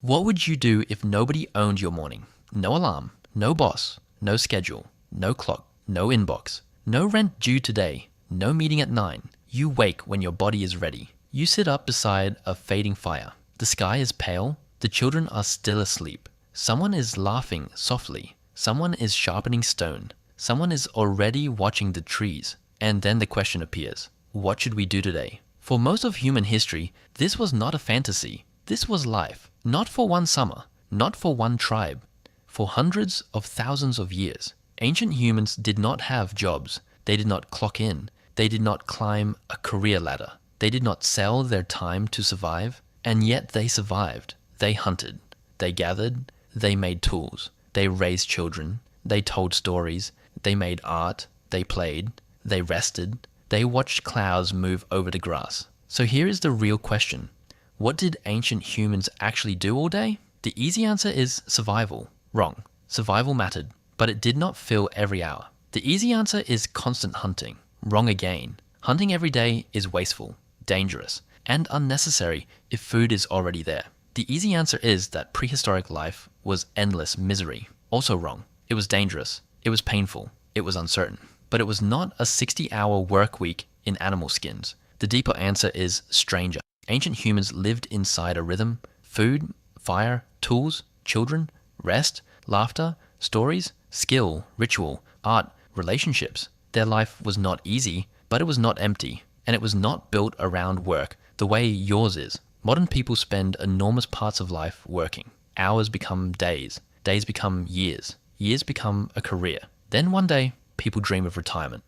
What would you do if nobody owned your morning? No alarm, no boss, no schedule, no clock, no inbox, no rent due today, no meeting at 9. You wake when your body is ready. You sit up beside a fading fire. The sky is pale. The children are still asleep. Someone is laughing softly. Someone is sharpening stone. Someone is already watching the trees. And then the question appears, what should we do today? For most of human history, this was not a fantasy. This was life. Not for one summer, not for one tribe. For hundreds of thousands of years, ancient humans did not have jobs. They did not clock in. They did not climb a career ladder. They did not sell their time to survive. And yet they survived. They hunted. They gathered. They made tools. They raised children. They told stories. They made art. They played. They rested. They watched clouds move over the grass. So here is the real question. What did ancient humans actually do all day? The easy answer is survival. Wrong. Survival mattered, but it did not fill every hour. The easy answer is constant hunting. Wrong again. Hunting every day is wasteful, dangerous, and unnecessary if food is already there. The easy answer is that prehistoric life was endless misery. Also wrong. It was dangerous. It was painful. It was uncertain. But it was not a 60-hour work week in animal skins. The deeper answer is stranger. Ancient humans lived inside a rhythm: food, fire, tools, children, rest, laughter, stories, skill, ritual, art, relationships. Their life was not easy, but it was not empty, and it was not built around work the way yours is. Modern people spend enormous parts of life working. Hours become days, days become years, years become a career. Then one day, people dream of retirement,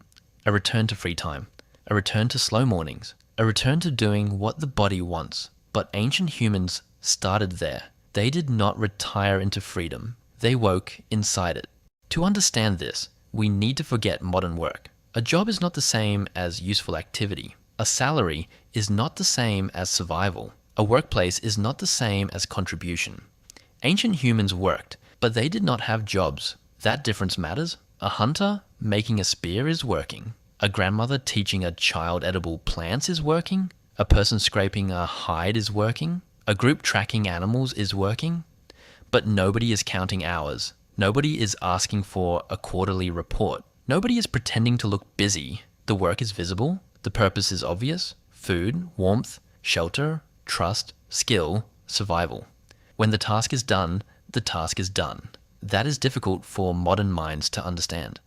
a return to free time, a return to slow mornings, a return to doing what the body wants. But ancient humans started there. They did not retire into freedom. They woke inside it. To understand this, we need to forget modern work. A job is not the same as useful activity. A salary is not the same as survival. A workplace is not the same as contribution. Ancient humans worked, but they did not have jobs. That difference matters. A hunter making a spear is working. A grandmother teaching a child edible plants is working. A person scraping a hide is working. A group tracking animals is working. But nobody is counting hours. Nobody is asking for a quarterly report. Nobody is pretending to look busy. The work is visible. The purpose is obvious. Food, warmth, shelter, trust, skill, survival. When the task is done, the task is done. That is difficult for modern minds to understand.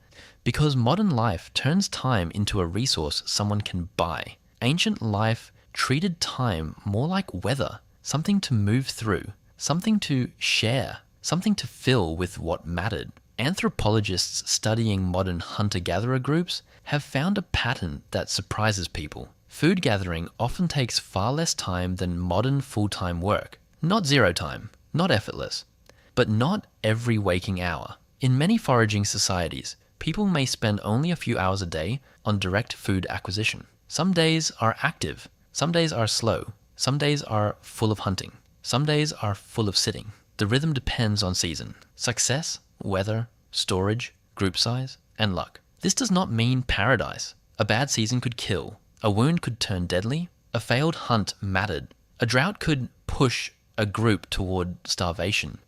Because modern life turns time into a resource someone can buy. Ancient life treated time more like weather, something to move through, something to share, something to fill with what mattered. Anthropologists studying modern hunter-gatherer groups have found a pattern that surprises people. Food gathering often takes far less time than modern full-time work. Not zero time, not effortless, but not every waking hour. In many foraging societies, people may spend only a few hours a day on direct food acquisition. Some days are active, some days are slow, some days are full of hunting, some days are full of sitting. The rhythm depends on season, success, weather, storage, group size, and luck. This does not mean paradise. A bad season could kill, a wound could turn deadly, a failed hunt mattered, a drought could push a group toward starvation.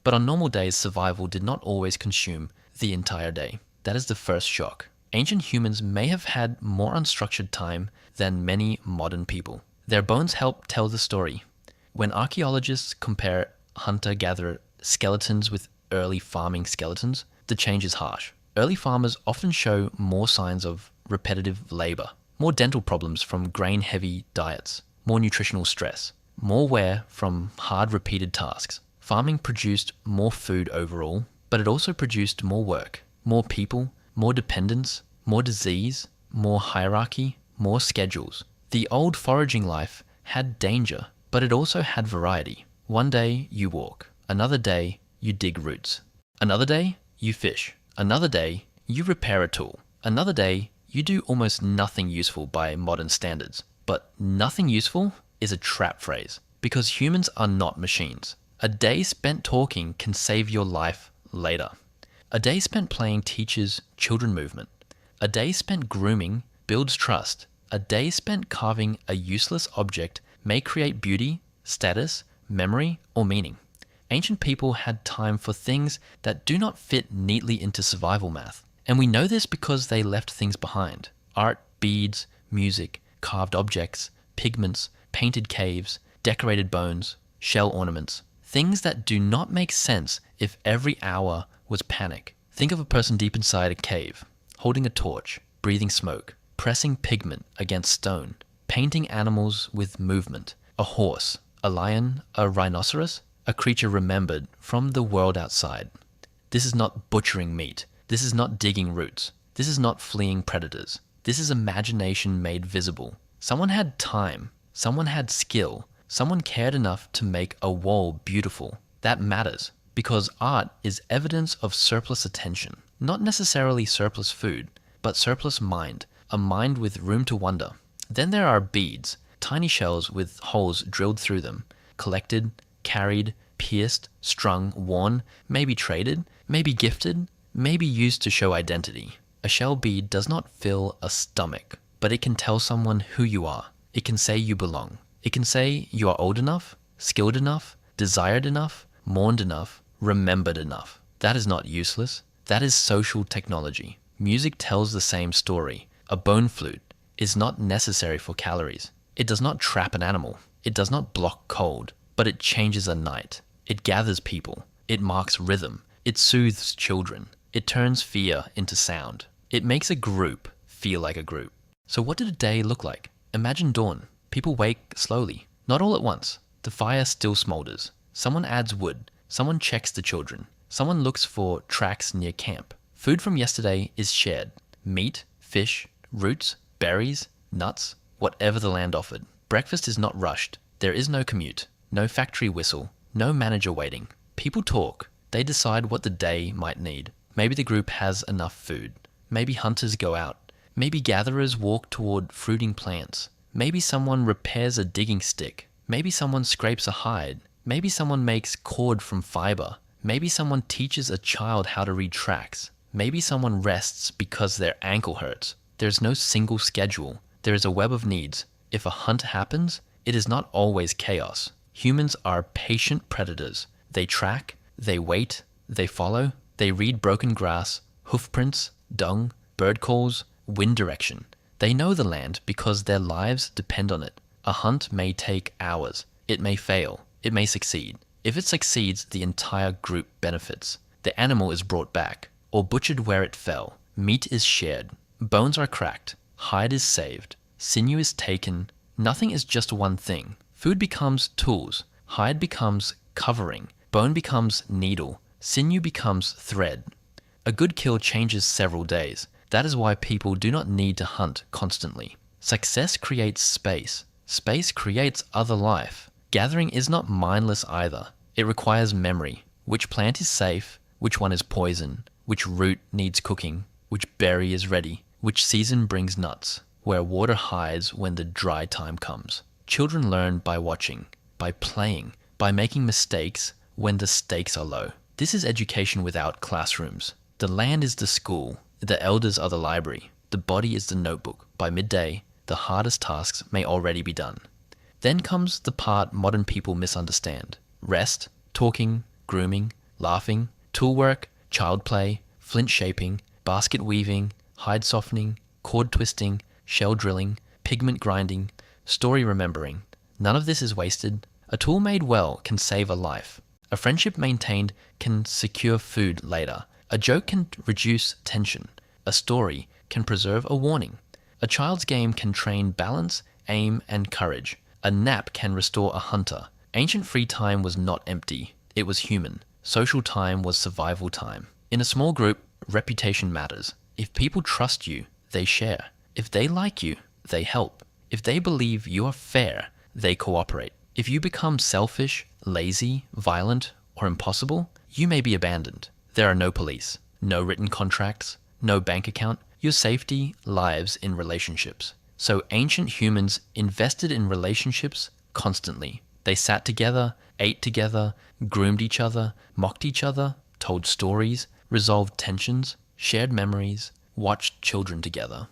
But on normal days, survival did not always consume the entire day. That is the first shock. Ancient humans may have had more unstructured time than many modern people. Their bones help tell the story. When archaeologists compare hunter-gatherer skeletons with early farming skeletons, the change is harsh. Early farmers often show more signs of repetitive labor, more dental problems from grain-heavy diets, more nutritional stress, more wear from hard repeated tasks. Farming produced more food overall, but it also produced more work, more people, more dependence, more disease, more hierarchy, more schedules. The old foraging life had danger, but it also had variety. One day you walk, another day you dig roots, another day you fish, another day you repair a tool, another day you do almost nothing useful by modern standards. But nothing useful is a trap phrase, because humans are not machines. A day spent talking can save your life later. A day spent playing teaches children movement. A day spent grooming builds trust. A day spent carving a useless object may create beauty, status, memory, or meaning. Ancient people had time for things that do not fit neatly into survival math. And we know this because they left things behind. Art, beads, music, carved objects, pigments, painted caves, decorated bones, shell ornaments. Things that do not make sense if every hour was panic. Think of a person deep inside a cave, holding a torch, breathing smoke, pressing pigment against stone, painting animals with movement. A horse, a lion, a rhinoceros, a creature remembered from the world outside. This is not butchering meat. This is not digging roots. This is not fleeing predators. This is imagination made visible. Someone had time. Someone had skill. Someone cared enough to make a wall beautiful. That matters, because art is evidence of surplus attention. Not necessarily surplus food, but surplus mind. A mind with room to wonder. Then there are beads, tiny shells with holes drilled through them, collected, carried, pierced, strung, worn, maybe traded, maybe gifted, maybe used to show identity. A shell bead does not fill a stomach, but it can tell someone who you are. It can say you belong. It can say you are old enough, skilled enough, desired enough, mourned enough, remembered enough. That is not useless. That is social technology. Music tells the same story. A bone flute is not necessary for calories. It does not trap an animal. It does not block cold, but it changes a night. It gathers people. It marks rhythm. It soothes children. It turns fear into sound. It makes a group feel like a group. So what did a day look like? Imagine dawn. People wake slowly, not all at once. The fire still smolders. Someone adds wood. Someone checks the children. Someone looks for tracks near camp. Food from yesterday is shared. Meat, fish, roots, berries, nuts, whatever the land offered. Breakfast is not rushed. There is no commute, no factory whistle, no manager waiting. People talk. They decide what the day might need. Maybe the group has enough food. Maybe hunters go out. Maybe gatherers walk toward fruiting plants. Maybe someone repairs a digging stick. Maybe someone scrapes a hide. Maybe someone makes cord from fiber. Maybe someone teaches a child how to read tracks. Maybe someone rests because their ankle hurts. There is no single schedule. There is a web of needs. If a hunt happens, it is not always chaos. Humans are patient predators. They track, they wait, they follow, they read broken grass, hoof prints, dung, bird calls, wind direction. They know the land because their lives depend on it. A hunt may take hours. It may fail. It may succeed. If it succeeds, the entire group benefits. The animal is brought back, or butchered where it fell. Meat is shared. Bones are cracked. Hide is saved. Sinew is taken. Nothing is just one thing. Food becomes tools. Hide becomes covering. Bone becomes needle. Sinew becomes thread. A good kill changes several days. That is why people do not need to hunt constantly. Success creates space. Space creates other life. Gathering is not mindless either. It requires memory. Which plant is safe? Which one is poison? Which root needs cooking? Which berry is ready? Which season brings nuts? Where water hides when the dry time comes. Children learn by watching, by playing, by making mistakes when the stakes are low. This is education without classrooms. The land is the school. The elders are the library. The body is the notebook. By midday, the hardest tasks may already be done. Then comes the part modern people misunderstand. Rest, talking, grooming, laughing, tool work, child play, flint shaping, basket weaving, hide softening, cord twisting, shell drilling, pigment grinding, story remembering. None of this is wasted. A tool made well can save a life. A friendship maintained can secure food later. A joke can reduce tension. A story can preserve a warning. A child's game can train balance, aim, and courage. A nap can restore a hunter. Ancient free time was not empty. It was human. Social time was survival time. In a small group, reputation matters. If people trust you, they share. If they like you, they help. If they believe you are fair, they cooperate. If you become selfish, lazy, violent, or impossible, you may be abandoned. There are no police, no written contracts, no bank account. Your safety lies in relationships. So ancient humans invested in relationships constantly. They sat together, ate together, groomed each other, mocked each other, told stories, resolved tensions, shared memories, watched children together.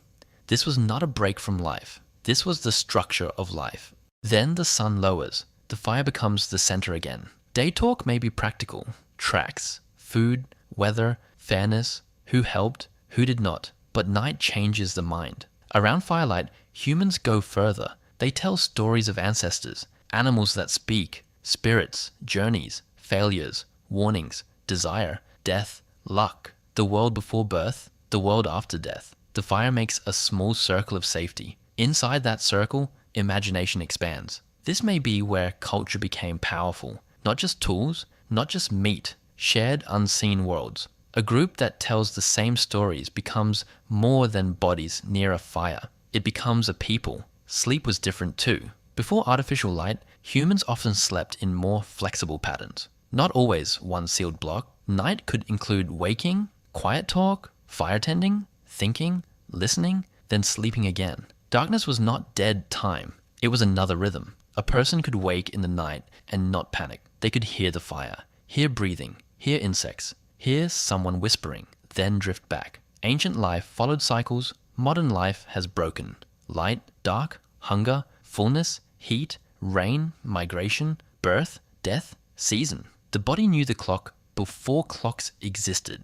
This was not a break from life. This was the structure of life. Then the sun lowers. The fire becomes the center again. Day talk may be practical. Tracks, food, weather, fairness, who helped, who did not. But night changes the mind. Around firelight, humans go further. They tell stories of ancestors, animals that speak, spirits, journeys, failures, warnings, desire, death, luck, the world before birth, the world after death. The fire makes a small circle of safety. Inside that circle, imagination expands. This may be where culture became powerful. Not just tools, not just meat, shared unseen worlds. A group that tells the same stories becomes more than bodies near a fire. It becomes a people. Sleep was different too. Before artificial light, humans often slept in more flexible patterns. Not always one sealed block. Night could include waking, quiet talk, fire tending, thinking, listening, then sleeping again. Darkness was not dead time. It was another rhythm. A person could wake in the night and not panic. They could hear the fire, hear breathing, hear insects, hear someone whispering, then drift back. Ancient life followed cycles. Modern life has broken. Light, dark, hunger, fullness, heat, rain, migration, birth, death, season. The body knew the clock before clocks existed.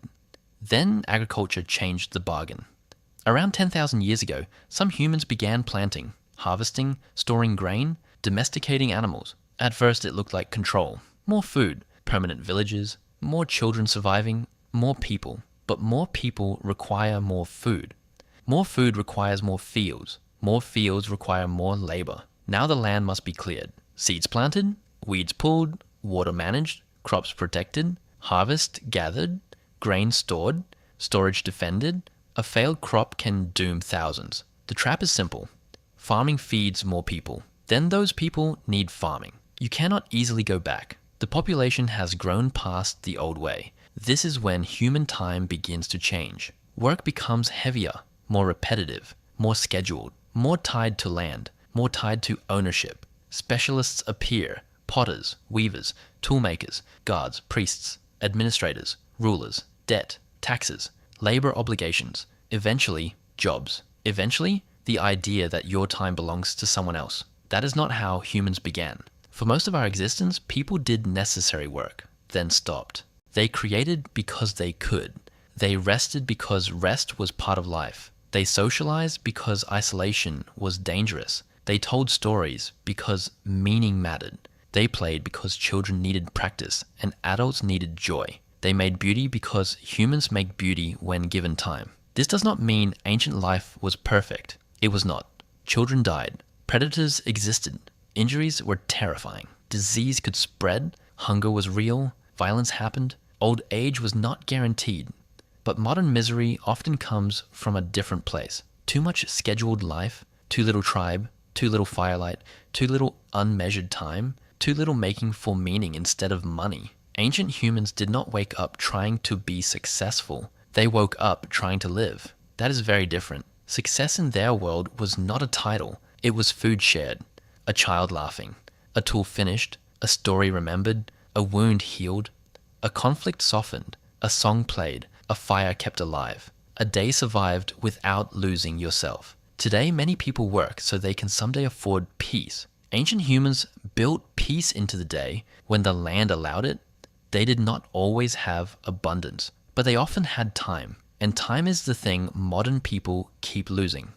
Then agriculture changed the bargain. Around 10,000 years ago, some humans began planting, harvesting, storing grain, domesticating animals. At first it looked like control. More food, permanent villages, more children surviving, more people. But more people require more food. More food requires more fields. More fields require more labor. Now the land must be cleared. Seeds planted, weeds pulled, water managed, crops protected, harvest gathered, grain stored, storage defended. A failed crop can doom thousands. The trap is simple. Farming feeds more people. Then those people need farming. You cannot easily go back. The population has grown past the old way. This is when human time begins to change. Work becomes heavier, more repetitive, more scheduled, more tied to land, more tied to ownership. Specialists appear: potters, weavers, toolmakers, guards, priests, administrators, rulers, debt, taxes, labor obligations, eventually jobs. Eventually, the idea that your time belongs to someone else. That is not how humans began. For most of our existence, people did necessary work, then stopped. They created because they could. They rested because rest was part of life. They socialized because isolation was dangerous. They told stories because meaning mattered. They played because children needed practice and adults needed joy. They made beauty because humans make beauty when given time. This does not mean ancient life was perfect. It was not. Children died. Predators existed. Injuries were terrifying. Disease could spread. Hunger was real. Violence happened. Old age was not guaranteed. But modern misery often comes from a different place. Too much scheduled life, too little tribe, too little firelight, too little unmeasured time, too little making for meaning instead of money. Ancient humans did not wake up trying to be successful. They woke up trying to live. That is very different. Success in their world was not a title. It was food shared, a child laughing, a tool finished, a story remembered, a wound healed, a conflict softened, a song played, a fire kept alive. A day survived without losing yourself. Today, many people work so they can someday afford peace. Ancient humans built peace into the day when the land allowed it. They did not always have abundance, but they often had time. And time is the thing modern people keep losing.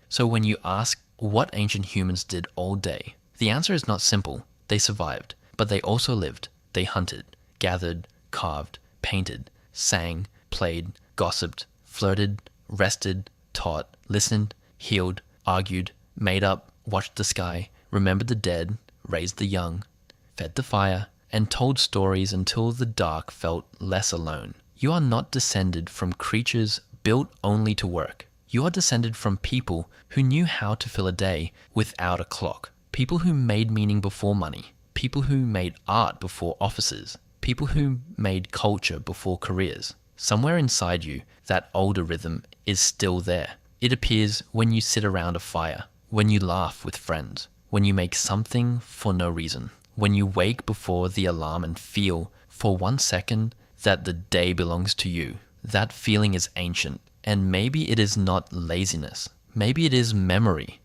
So when you ask what ancient humans did all day, the answer is not simple. They survived, but they also lived. They hunted, gathered, carved, painted, sang, played, gossiped, flirted, rested, taught, listened, healed, argued, made up, watched the sky, remembered the dead, raised the young, fed the fire, and told stories until the dark felt less alone. You are not descended from creatures built only to work. You are descended from people who knew how to fill a day without a clock. People who made meaning before money. People who made art before offices. People who made culture before careers. Somewhere inside you, that older rhythm is still there. It appears when you sit around a fire, when you laugh with friends, when you make something for no reason, when you wake before the alarm and feel for 1 second that the day belongs to you. That feeling is ancient, and maybe it is not laziness. Maybe it is memory.